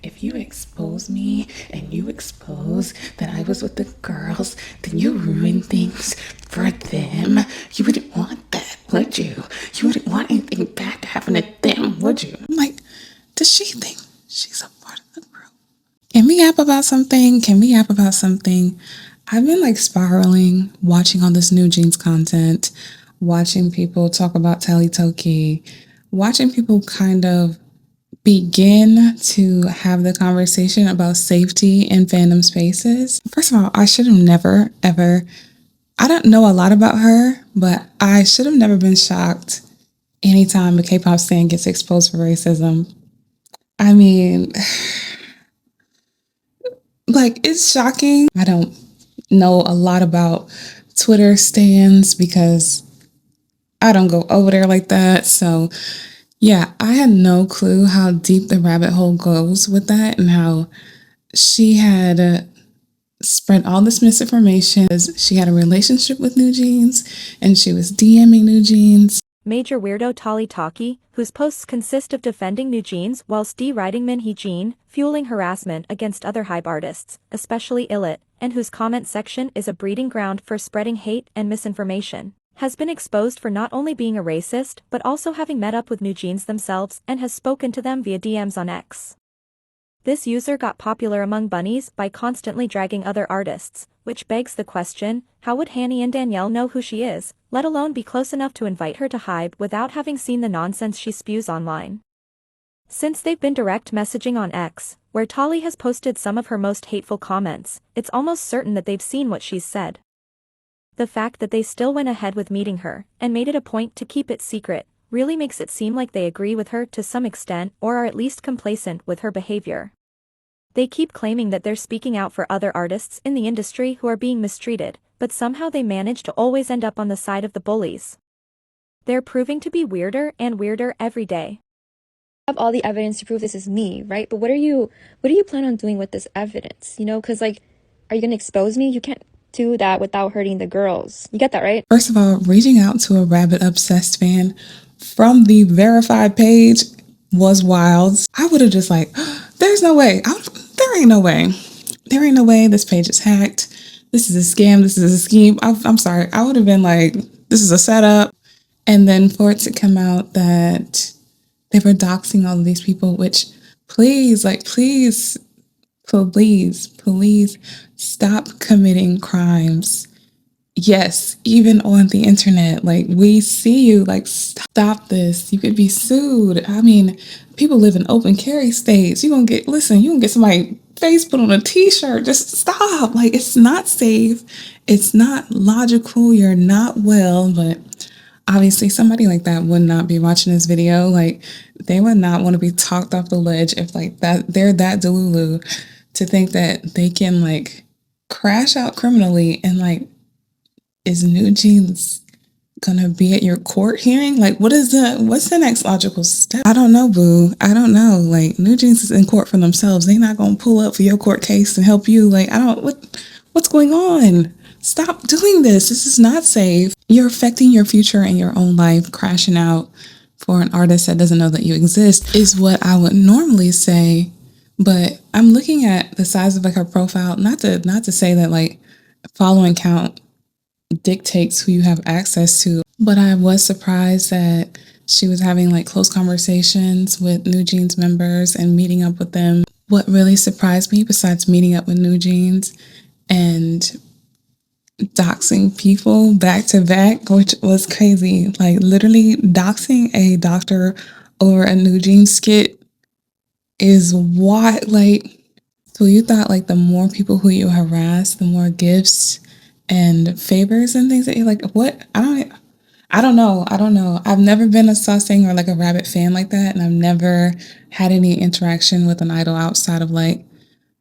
if you expose me and you expose that I was with the girls, then you ruin things for them. You wouldn't want that, would you? You wouldn't want anything bad to happen to them, would you? I'm like, does she think she's a part of the group? Can we yap about something? I've been like spiraling, watching all this Newjeans content, watching people talk about Tallytokki, watching people kind of begin to have the conversation about safety in fandom spaces. First of all, I should have never, ever, I don't know a lot about her, but I should have never been shocked anytime a K-pop stan gets exposed for racism. I mean, like, it's shocking. I don't know a lot about Twitter stans because I don't go over there like that. So yeah, I had no clue how deep the rabbit hole goes with that and how she had spread all this misinformation. She had a relationship with Newjeans and she was DMing Newjeans. Major weirdo Tallytokki, whose posts consist of defending Newjeans whilst deriding Hee-jin, fueling harassment against other hype artists, especially Illit, and whose comment section is a breeding ground for spreading hate and misinformation, has been exposed for not only being a racist but also having met up with Newjeans themselves and has spoken to them via DMs on X. This user got popular among Bunnies by constantly dragging other artists, which begs the question, how would Hanny and Danielle know who she is, let alone be close enough to invite her to Hybe without having seen the nonsense she spews online? Since they've been direct messaging on X, where Tally has posted some of her most hateful comments, it's almost certain that they've seen what she's said. The fact that they still went ahead with meeting her, and made it a point to keep it secret, really makes it seem like they agree with her to some extent or are at least complacent with her behavior. They keep claiming that they're speaking out for other artists in the industry who are being mistreated, but somehow they manage to always end up on the side of the bullies. They're proving to be weirder and weirder every day. I have all the evidence to prove this is me, right? But what do you plan on doing with this evidence? You know, because like, are you gonna expose me? You can't do that without hurting the girls. You get that, right? First of all, reaching out to a rabid obsessed fan from the verified page was wild. I would have just like, there's no way. There ain't no way. There ain't no way. This page is hacked. This is a scam. This is a scheme. I'm sorry. I would have been like, this is a setup. And then for it to come out that they were doxing all of these people, which please stop committing crimes. Yes, even on the internet, like, we see you, like, stop this. You could be sued. I mean, people live in open carry states. You gonna get somebody's face put on a t-shirt. Just stop. Like, it's not safe. It's not logical. You're not well, but obviously somebody like that would not be watching this video. Like, they would not want to be talked off the ledge if like that, they're that delulu to think that they can like crash out criminally and like, is Newjeans gonna be at your court hearing? Like, what's the next logical step? I don't know, boo. I don't know. Like, Newjeans is in court for themselves. They're not gonna pull up for your court case and help you. Like, what's going on? Stop doing this. This is not safe. You're affecting your future and your own life. Crashing out for an artist that doesn't know that you exist is what I would normally say. But I'm looking at the size of like her profile, not to say that like following count dictates who you have access to, but I was surprised that she was having like close conversations with Newjeans members and meeting up with them. What really surprised me, besides meeting up with Newjeans and doxing people back to back, which was crazy, like literally doxing a doctor over a Newjeans skit is what, like, so you thought like the more people who you harass, the more gifts and favors and things that you're like, what? I don't know. I've never been a sussing or like a rabbit fan like that. And I've never had any interaction with an idol outside of like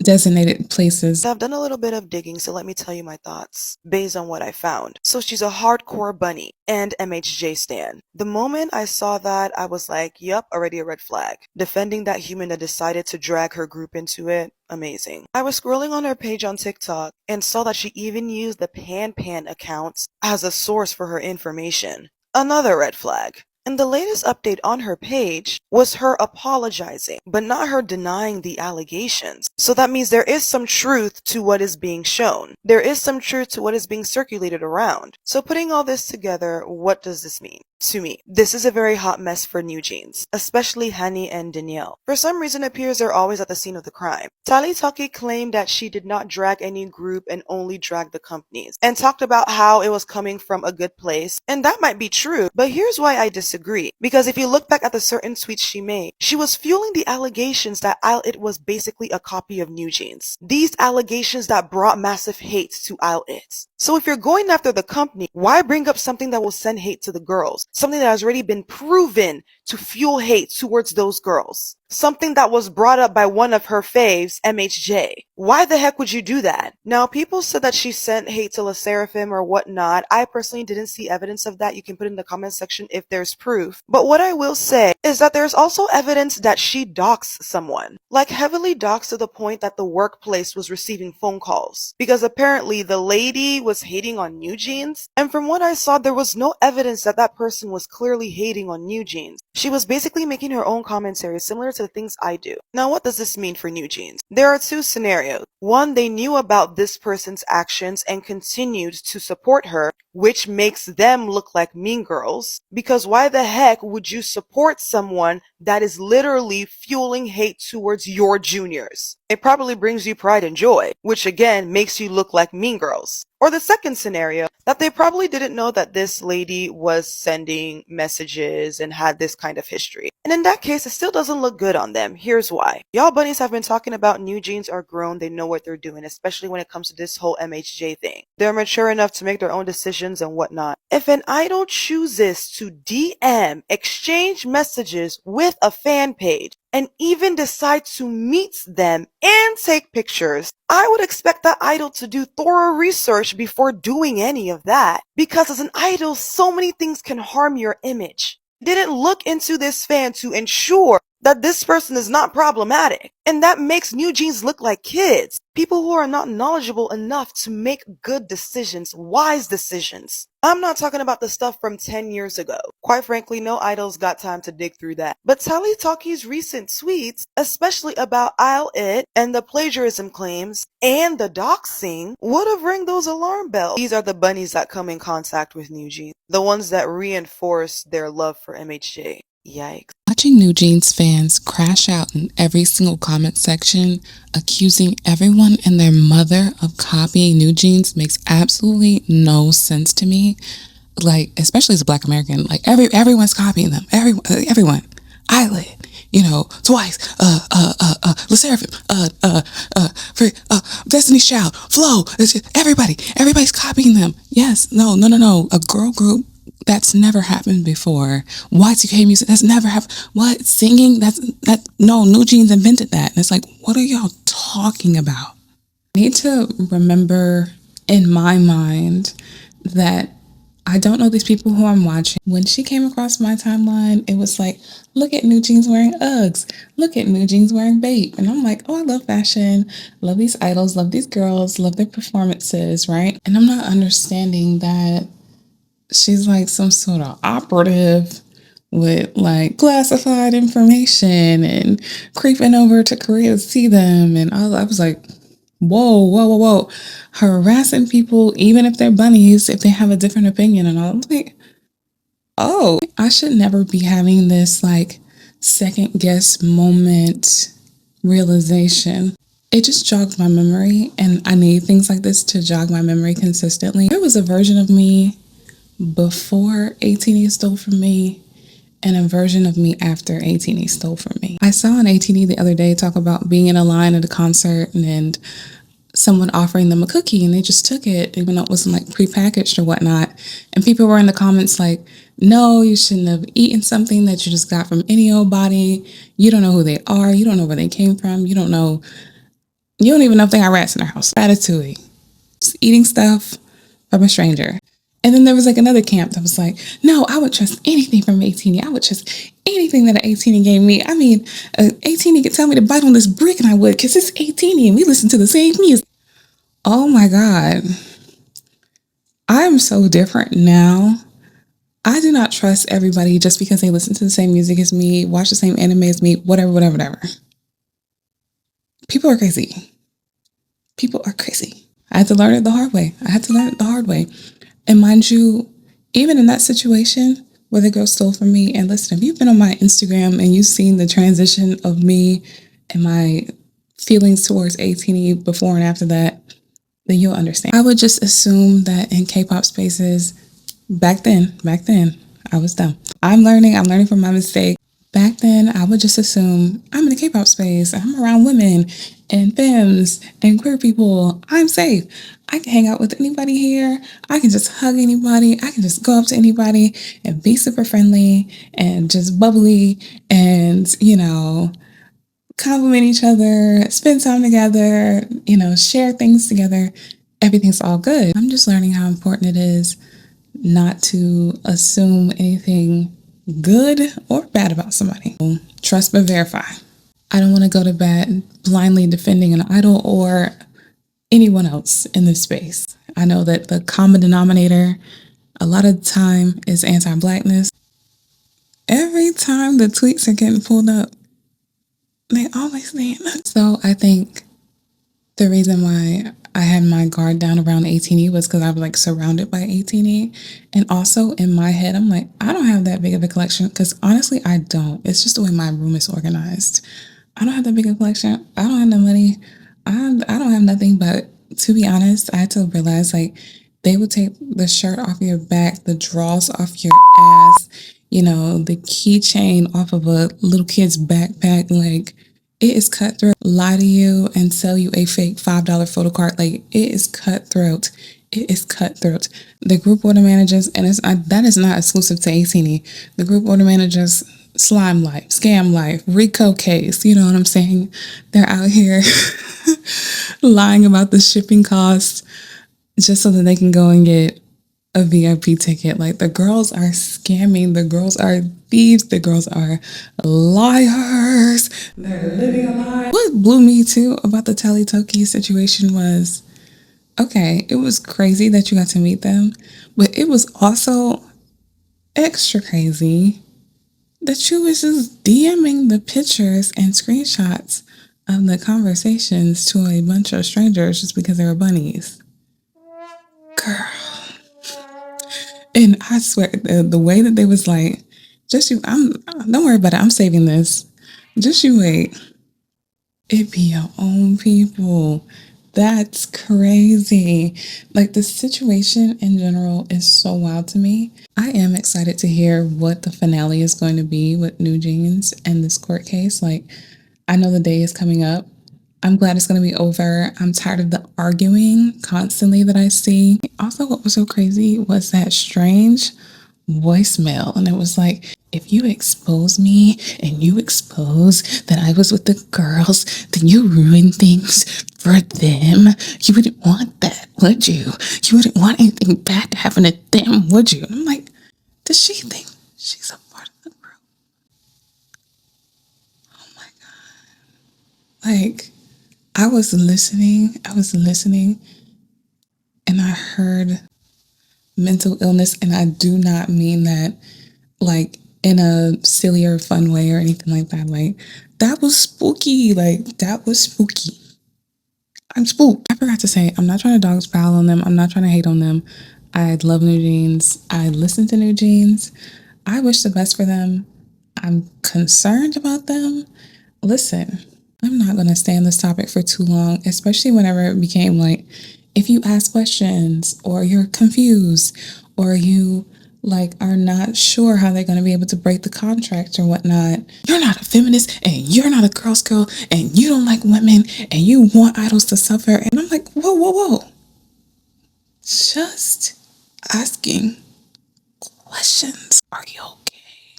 designated places. I've done a little bit of digging, so let me tell you my thoughts based on what I found. So she's a hardcore bunny and MHJ stan. The moment I saw that, I was like, yup, already a red flag. Defending that human that decided to drag her group into it, amazing. I was scrolling on her page on TikTok and saw that she even used the Pan accounts as a source for her information. Another red flag. And the latest update on her page was her apologizing, but not her denying the allegations. So that means there is some truth to what is being shown. There is some truth to what is being circulated around. So putting all this together, what does this mean? To me, this is a very hot mess for Newjeans, especially Hani and Danielle. For some reason, it appears they're always at the scene of the crime. Tallytokki claimed that she did not drag any group and only dragged the companies, and talked about how it was coming from a good place, and that might be true, but here's why I disagree. Because if you look back at the certain tweets she made, she was fueling the allegations that Illit was basically a copy of Newjeans. These allegations that brought massive hate to Illit. So if you're going after the company, why bring up something that will send hate to the girls? Something that has already been proven to fuel hate towards those girls. Something that was brought up by one of her faves, MHJ. Why the heck would you do that? Now, people said that she sent hate to La Seraphim or whatnot. I personally didn't see evidence of that. You can put in the comment section if there's proof. But what I will say is that there's also evidence that she doxed someone. Like heavily doxed to the point that the workplace was receiving phone calls. Because apparently the lady was hating on Newjeans. And from what I saw, there was no evidence that that person was clearly hating on Newjeans. She was basically making her own commentary similar to the things I do. Now, what does this mean for Newjeans? There are two scenarios. One, they knew about this person's actions and continued to support her, which makes them look like mean girls. Because why the heck would you support someone that is literally fueling hate towards your juniors? It probably brings you pride and joy, which again makes you look like mean girls. Or the second scenario, that they probably didn't know that this lady was sending messages and had this kind of history. And in that case, it still doesn't look good on them. Here's why. Y'all bunnies have been talking about Newjeans are grown, they know what they're doing, especially when it comes to this whole MHJ thing. They're mature enough to make their own decisions and whatnot. If an idol chooses to DM, exchange messages with a fan page, and even decide to meet them and take pictures, I would expect that idol to do thorough research before doing any of that. Because as an idol, so many things can harm your image. Didn't look into this fan to ensure that this person is not problematic. And that makes Newjeans look like kids. People who are not knowledgeable enough to make good decisions, wise decisions. I'm not talking about the stuff from 10 years ago. Quite frankly, no idol's got time to dig through that. But Tallytokki's recent tweets, especially about Illit and the plagiarism claims and the doxing, would have rang those alarm bells. These are the bunnies that come in contact with Newjeans. The ones that reinforce their love for MHJ. Yikes. Watching Newjeans fans crash out in every single comment section, accusing everyone and their mother of copying Newjeans makes absolutely no sense to me. Like, especially as a Black American, like everyone's copying them. Everyone. Illit, Twice, La Seraphim, Destiny's Child, Flow, everybody's copying them. Yes, no. A girl group. That's never happened before. Y2K music, that's never happened. What? Singing? No, Newjeans invented that. And it's like, what are y'all talking about? I need to remember in my mind that I don't know these people who I'm watching. When she came across my timeline, it was like, look at Newjeans wearing Uggs. Look at Newjeans wearing Bape. And I'm like, oh, I love fashion. Love these idols. Love these girls. Love their performances, right? And I'm not understanding that she's like some sort of operative with like classified information and creeping over to Korea to see them. And I was like, whoa. Harassing people, even if they're bunnies, if they have a different opinion. And I'm like, oh, I should never be having this like second guess moment realization. It just jogged my memory, and I need things like this to jog my memory consistently. There was a version of me before 18E stole from me and a version of me after 18E stole from me. I saw an 18E the other day talk about being in a line at a concert and someone offering them a cookie and they just took it even though it wasn't like prepackaged or whatnot. And people were in the comments like, no, you shouldn't have eaten something that you just got from any old body. You don't know who they are. You don't know where they came from. You don't even know if they got rats in their house. Ratatouille. Just eating stuff from a stranger. And then there was like another camp that was like, no, I would trust anything from 18E. I would trust anything that an 18E gave me. I mean, 18E could tell me to bite on this brick and I would, because it's 18E and we listen to the same music. Oh my God. I'm so different now I do not trust everybody just because they listen to the same music as me, watch the same anime as me, whatever. People are crazy. People are crazy. I had to learn it the hard way. And mind you, even in that situation where the girl stole from me, and listen, if you've been on my Instagram and you've seen the transition of me and my feelings towards 18 before and after that, then you'll understand. I would just assume that in K-pop spaces, back then, I was dumb. I'm learning from my mistake. Back then, I would just assume I'm in a K-pop space, I'm around women and femmes and queer people, I'm safe. I can hang out with anybody here. I can just hug anybody. I can just go up to anybody and be super friendly and just bubbly and, compliment each other, spend time together, share things together. Everything's all good. I'm just learning how important it is not to assume anything good or bad about somebody. Trust but verify. I don't want to go to bed blindly defending an idol or anyone else in this space. I know that the common denominator a lot of the time is anti-Blackness. Every time the tweets are getting pulled up, they always saying that. So I think the reason why I had my guard down around 18E was because I was surrounded by 18E. And also in my head, I'm like, I don't have that big of a collection, because honestly, I don't. It's just the way my room is organized. I don't have that big of a collection. I don't have no money. I don't have nothing. But to be honest, I had to realize they would take the shirt off your back, the drawers off your ass, the keychain off of a little kid's backpack. It is cutthroat. Lie to you and sell you a fake $5 photo card. It is cutthroat. It is cutthroat. The group order managers, and that is not exclusive to 18E. The group order managers, slime life, scam life, Rico case, you know what I'm saying? They're out here lying about the shipping costs just so that they can go and get a VIP ticket. The girls are scamming. The girls are thieves. The girls are liars. They're living a lie. What blew me too about the Tallytokki situation was, okay, it was crazy that you got to meet them, but it was also extra crazy that you was just DMing the pictures and screenshots of the conversations to a bunch of strangers just because they were bunnies. Girl. And I swear, the way that they was just you, don't worry about it, I'm saving this. Just you wait. It be your own people. That's crazy. The situation in general is so wild to me. I am excited to hear what the finale is going to be with Newjeans and this court case. I know the day is coming up. I'm glad it's going to be over. I'm tired of the arguing constantly that I see. Also, what was so crazy was that strange voicemail. And it was if you expose me and you expose that I was with the girls, then you ruin things for them. You wouldn't want that, would you? You wouldn't want anything bad to happen to them, would you? And I'm like, does she think she's a part of the group? Oh my God. I was listening, and I heard mental illness, and I do not mean that in a silly or fun way or anything like that. That was spooky. That was spooky. I'm spooked. I forgot to say, I'm not trying to dog pile on them. I'm not trying to hate on them. I love Newjeans. I listen to Newjeans. I wish the best for them. I'm concerned about them. Listen, I'm not going to stay on this topic for too long, especially whenever it became if you ask questions or you're confused or you are not sure how they're going to be able to break the contract or whatnot. You're not a feminist and you're not a girl's girl and you don't like women and you want idols to suffer. And I'm like, whoa. Just asking questions. Are you okay?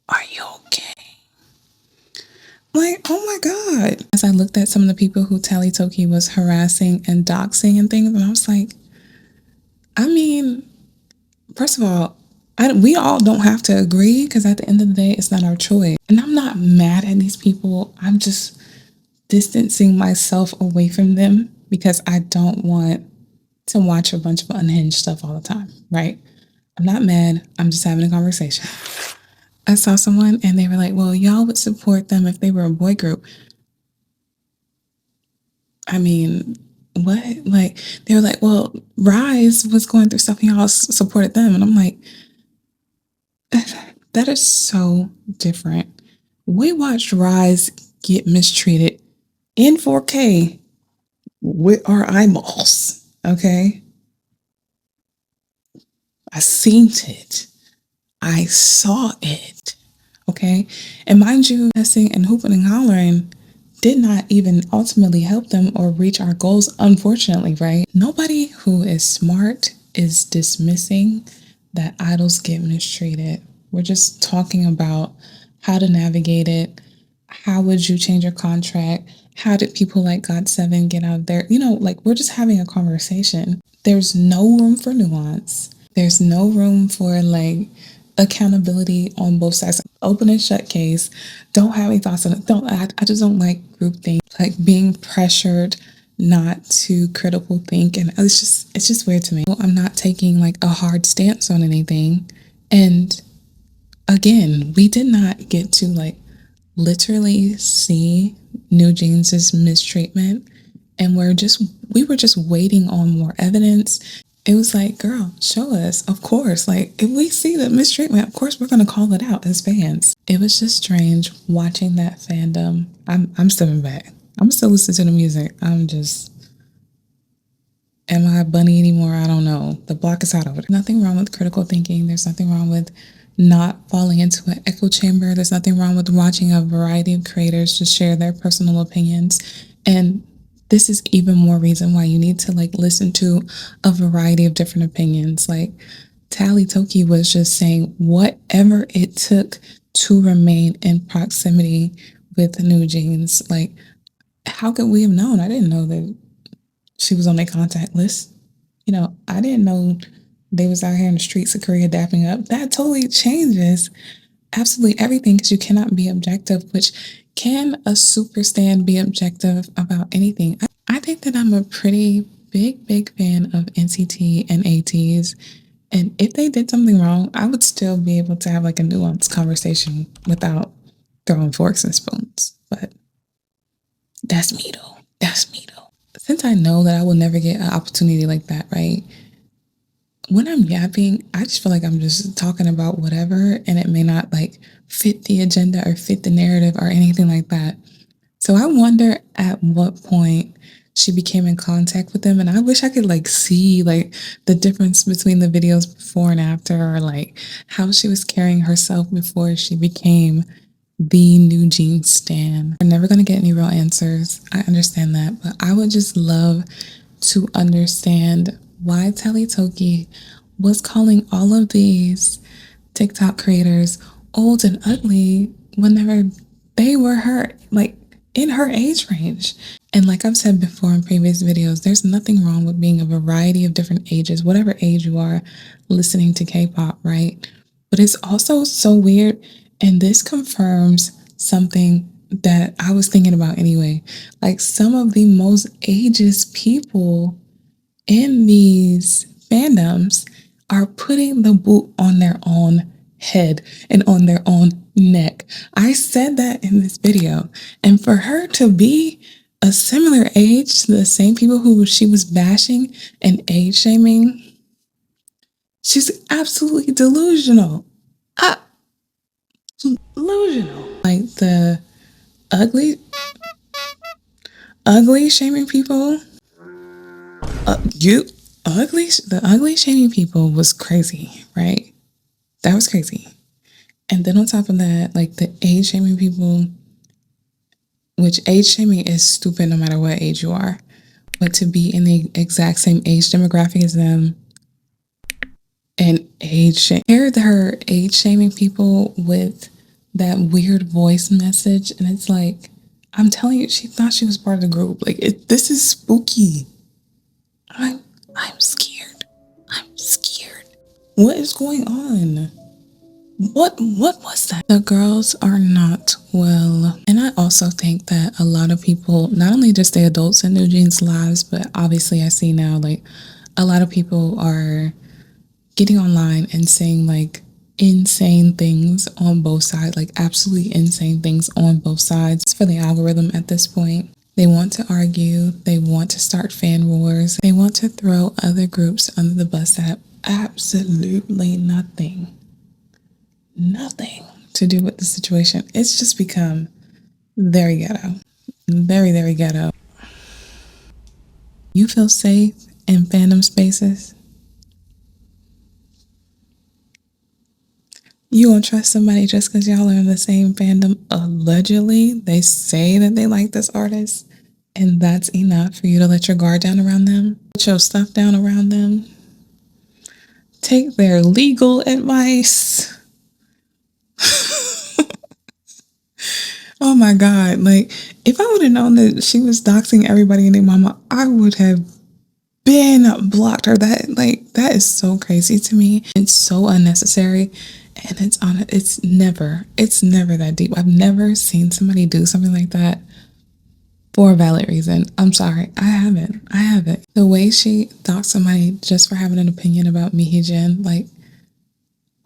Are you okay? Oh my God. As I looked at some of the people who Tallytokki was harassing and doxing and things, and I was first of all, we all don't have to agree, because at the end of the day, it's not our choice. And I'm not mad at these people. I'm just distancing myself away from them because I don't want to watch a bunch of unhinged stuff all the time, right? I'm not mad. I'm just having a conversation. I saw someone and they were like, well, y'all would support them if they were a boy group. I mean, what? Like, they were like, well, Rise was going through stuff and y'all supported them. And I'm like, that is so different. We watched Rise get mistreated in 4K with our eyeballs, okay? I seen it. I saw it, okay? And mind you, messing and hooping and hollering did not even ultimately help them or reach our goals, unfortunately, right? Nobody who is smart is dismissing that idols get mistreated. We're just talking about how to navigate it. How would you change your contract? How did people like God7 get out there? You know, like we're just having a conversation. There's no room for nuance. There's no room for like accountability on both sides. Open and shut case. Don't have any thoughts on it. I just don't like groupthink. Like being pressured not to critical think, and it's just weird to me. I'm not taking like a hard stance on anything. And again, we did not get to like literally see Newjeans' mistreatment, and we were just waiting on more evidence. It was like, girl, show us. Of course, like if we see the mistreatment, of course we're gonna call it out as fans. It was just strange watching that fandom. I'm stepping back. I'm still listening to the music. Am I a bunny anymore? I don't know. The block is hot over there. Nothing wrong with critical thinking. There's nothing wrong with not falling into an echo chamber. There's nothing wrong with watching a variety of creators just share their personal opinions. And this is even more reason why you need to like listen to a variety of different opinions. Like Tallytokki was just saying whatever it took to remain in proximity with Newjeans. Like, how could we have known? I didn't know that she was on their contact list. You know, I didn't know they was out here in the streets of Korea dapping up. That totally changes absolutely everything because you cannot be objective, which can a super stan be objective about anything? I think that I'm a pretty big fan of NCT and ATs. And if they did something wrong, I would still be able to have like a nuanced conversation without throwing forks and spoons. But that's me though. That's me though. Since I know that I will never get an opportunity like that, right? When I'm yapping, I just feel like I'm just talking about whatever, and it may not like fit the agenda or fit the narrative or anything like that. So I wonder at what point she became in contact with them, and I wish I could like see like the difference between the videos before and after, or like how she was carrying herself before she became the Newjeans stan. We're never gonna get any real answers. I understand that, but I would just love to understand why Tallytokki was calling all of these TikTok creators old and ugly whenever they were her, like in her age range. And like I've said before in previous videos, there's nothing wrong with being a variety of different ages, whatever age you are listening to K-pop, right? But it's also so weird, and this confirms something that I was thinking about anyway. Like some of the most ageist people in these fandoms are putting the boot on their own head and on their own neck. I said that in this video. And for her to be a similar age to the same people who she was bashing and age shaming, she's absolutely delusional. Delusional. Like the ugly shaming people. The ugly shaming people was crazy, right? That was crazy. And then on top of that, like the age shaming people, which age shaming is stupid no matter what age you are, but to be in the exact same age demographic as them and paired her age shaming people with that weird voice message, and it's like, I'm telling you, she thought she was part of the group. Like this is spooky. I'm scared. I'm scared. What is going on? What was that? The girls are not well. And I also think that a lot of people, not only just the adults in Newjeans' lives, but obviously I see now like a lot of people are getting online and saying like insane things on both sides, like absolutely insane things on both sides. It's for the algorithm at this point. They want to argue, they want to start fan wars, they want to throw other groups under the bus that have absolutely nothing to do with the situation. It's just become very ghetto. Very, very ghetto. You feel safe in fandom spaces? You won't trust somebody just because y'all are in the same fandom. Allegedly, they say that they like this artist, and that's enough for you to let your guard down around them, put your stuff down around them, take their legal advice. Oh my God. Like, if I would have known that she was doxing everybody and their mama, I would have been blocked her. That is so crazy to me. It's so unnecessary. And it's never that deep. I've never seen somebody do something like that for a valid reason. I'm sorry. I haven't. The way she doxed somebody just for having an opinion about me, Hee-jin, like,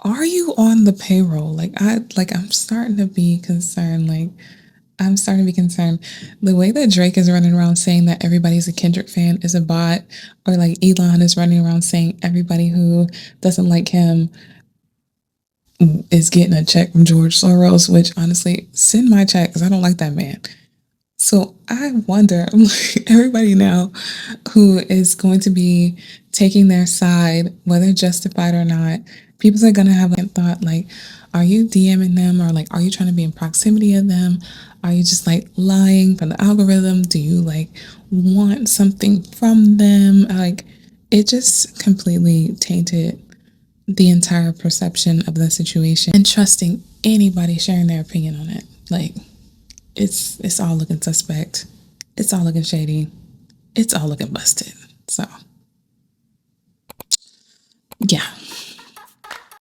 are you on the payroll? I'm starting to be concerned. The way that Drake is running around saying that everybody's a Kendrick fan is a bot, or like Elon is running around saying everybody who doesn't like him is getting a check from George Soros, which honestly, send my check because I don't like that man. So I wonder, everybody now who is going to be taking their side, whether justified or not, people are going to have a thought like, are you DMing them, or like, are you trying to be in proximity of them? Are you just like lying for the algorithm? Do you like want something from them? Like, it just completely tainted the entire perception of the situation, and trusting anybody sharing their opinion on it. Like, it's all looking suspect. It's all looking shady. It's all looking busted. So